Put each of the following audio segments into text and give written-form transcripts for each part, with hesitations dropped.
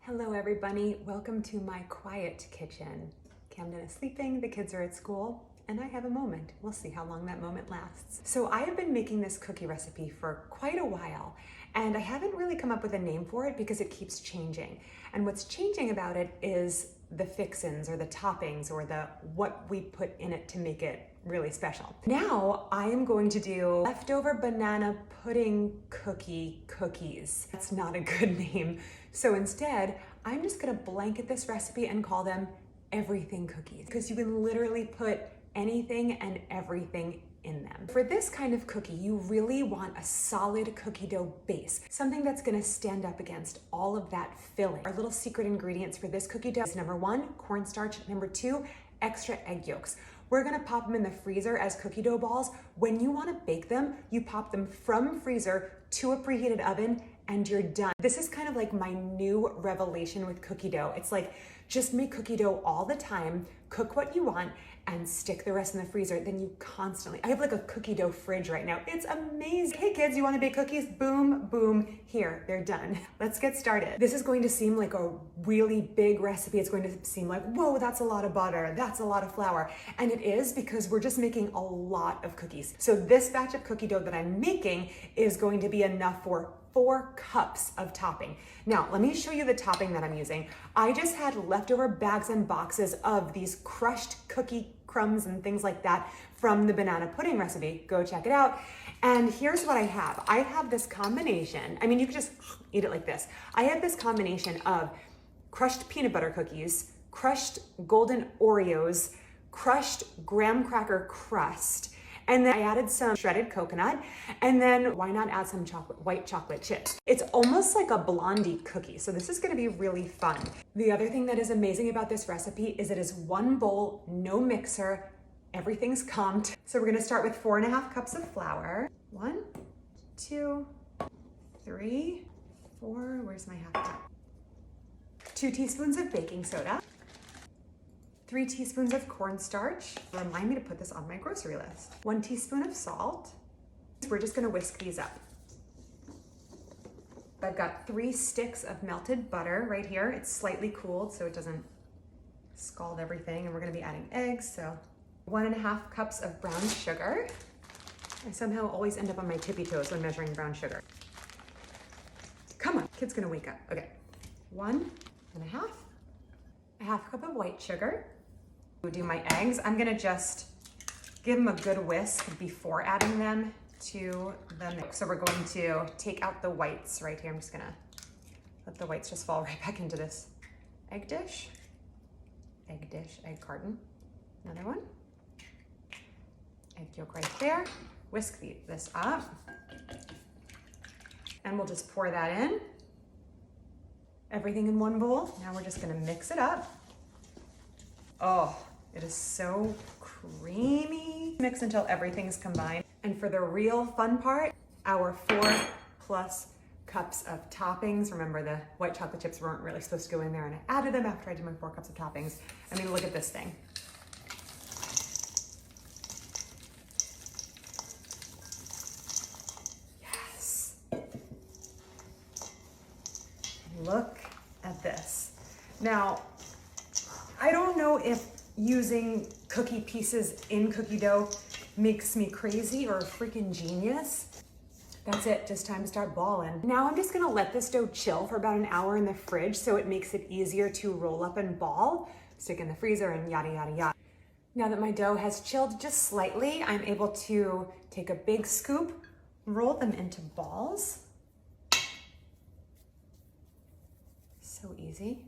Hello everybody, welcome to my quiet kitchen. Camden is sleeping, the kids are at school, and I have a moment. We'll see how long that moment lasts. So I have been making this cookie recipe for quite a while, and I haven't really come up with a name for it because it keeps changing. And what's changing about it is the fixins or the toppings or the what we put in it to make it really special. Now I am going to do leftover banana pudding cookies. That's not a good name. So instead, I'm just gonna blanket this recipe and call them everything cookies, because you can literally put anything and everything in them. For this kind of cookie, you really want a solid cookie dough base, something that's gonna stand up against all of that filling. Our little secret ingredients for this cookie dough is number 1, cornstarch, number 2, extra egg yolks. We're gonna pop them in the freezer as cookie dough balls. When you wanna bake them, you pop them from freezer to a preheated oven and you're done. This is kind of like my new revelation with cookie dough. It's like, just make cookie dough all the time, cook what you want, and stick the rest in the freezer. Then you constantly, I have like a cookie dough fridge right now. It's amazing. Hey kids, you wanna bake cookies? Boom, boom, here, they're done. Let's get started. This is going to seem like a really big recipe. It's going to seem like, whoa, that's a lot of butter, that's a lot of flour. And it is, because we're just making a lot of cookies. So this batch of cookie dough that I'm making is going to be enough for 4 cups of topping. Now, let me show you the topping that I'm using. I just had leftover bags and boxes of these crushed cookie crumbs and things like that from the banana pudding recipe. Go check it out. And here's what I have. I have this combination. I mean, you could just eat it like this. I have this combination of crushed peanut butter cookies, crushed golden Oreos, crushed graham cracker crust, and then I added some shredded coconut, and then why not add some white chocolate chips? It's almost like a blondie cookie, so this is gonna be really fun. The other thing that is amazing about this recipe is it is 1 bowl, no mixer, everything's comped. So we're gonna start with 4.5 cups of flour. 1, 2, 3, 4, where's my half cup? 2 teaspoons of baking soda. 3 teaspoons of cornstarch. Remind me to put this on my grocery list. 1 teaspoon of salt. We're just gonna whisk these up. I've got 3 sticks of melted butter right here. It's slightly cooled so it doesn't scald everything, and we're gonna be adding eggs, so 1.5 cups of brown sugar. I somehow always end up on my tippy toes when measuring brown sugar. Come on, kid's gonna wake up. Okay, 1.5. A half cup of white sugar. We'll do my eggs. I'm gonna just give them a good whisk before adding them to the mix. So we're going to take out the whites right here. I'm just gonna let the whites just fall right back into this egg dish, egg carton. Another one. Egg yolk right there. Whisk this up. And we'll just pour that in. Everything in 1 bowl. Now we're just gonna mix it up. Oh, it is so creamy. Mix until everything's combined. And for the real fun part, our 4+ cups of toppings. Remember, the white chocolate chips weren't really supposed to go in there, and I added them after I did my 4 cups of toppings. I mean, look at this thing. Yes. Look at this. Now, I don't know if using cookie pieces in cookie dough makes me crazy or a freaking genius. That's it, just time to start balling. Now I'm just gonna let this dough chill for about 1 hour in the fridge so it makes it easier to roll up and ball, stick in the freezer, and yada, yada, yada. Now that my dough has chilled just slightly, I'm able to take a big scoop, roll them into balls. So easy.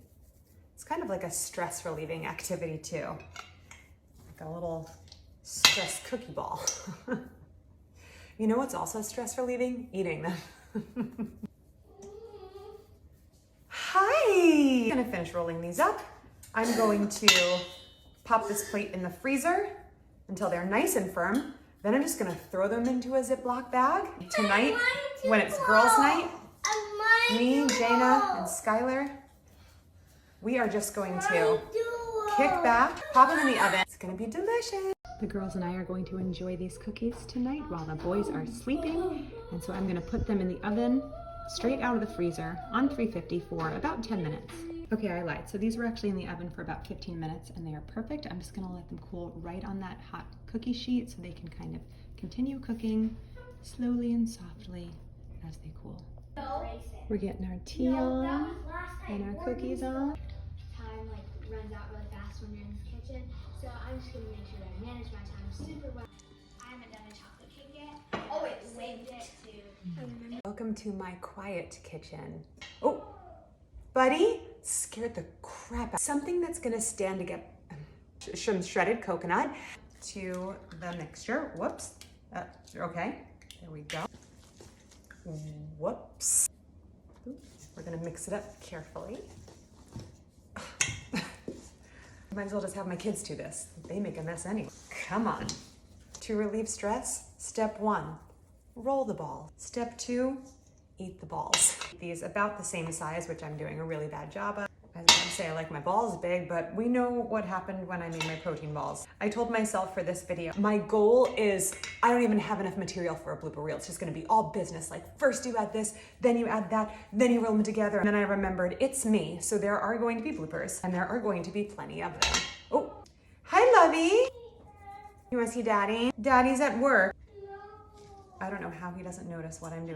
It's kind of like a stress relieving activity too. Like a little stress cookie ball. You know what's also stress relieving? Eating them. Hi! I'm gonna finish rolling these up. I'm going to pop this plate in the freezer until they're nice and firm. Then I'm just gonna throw them into a Ziploc bag. Tonight, when it's girls' night, me, Jana, and Skylar, we are just going to kick back, pop them in the oven. It's gonna be delicious. The girls and I are going to enjoy these cookies tonight while the boys are sleeping. And so I'm gonna put them in the oven straight out of the freezer on 350 for about 10 minutes. Okay, I lied. So these were actually in the oven for about 15 minutes and they are perfect. I'm just gonna let them cool right on that hot cookie sheet so they can kind of continue cooking slowly and softly as they cool. We're getting our tea on and our cookies on. Time runs out really fast when you're in the kitchen, so I'm just gonna make sure that I manage my time super well. I haven't done a chocolate cake yet. Oh, wait, saved it to. Welcome to my quiet kitchen. Oh, buddy, scared the crap out. Something that's gonna stand to get some shredded coconut to the mixture. Whoops. Okay, there we go. Whoops. We're gonna mix it up carefully. Might as well just have my kids do this. They make a mess anyway. Come on. To relieve stress, step 1, roll the ball. Step 2, eat the balls. These about the same size, which I'm doing a really bad job of. I was gonna say I like my balls big, but we know what happened when I made my protein balls. I told myself for this video, my goal is, I don't even have enough material for a blooper reel. It's just gonna be all business. Like first you add this, then you add that, then you roll them together. And then I remembered it's me. So there are going to be bloopers and there are going to be plenty of them. Oh, hi Lovey. You wanna see Daddy? Daddy's at work. I don't know how he doesn't notice what I'm doing.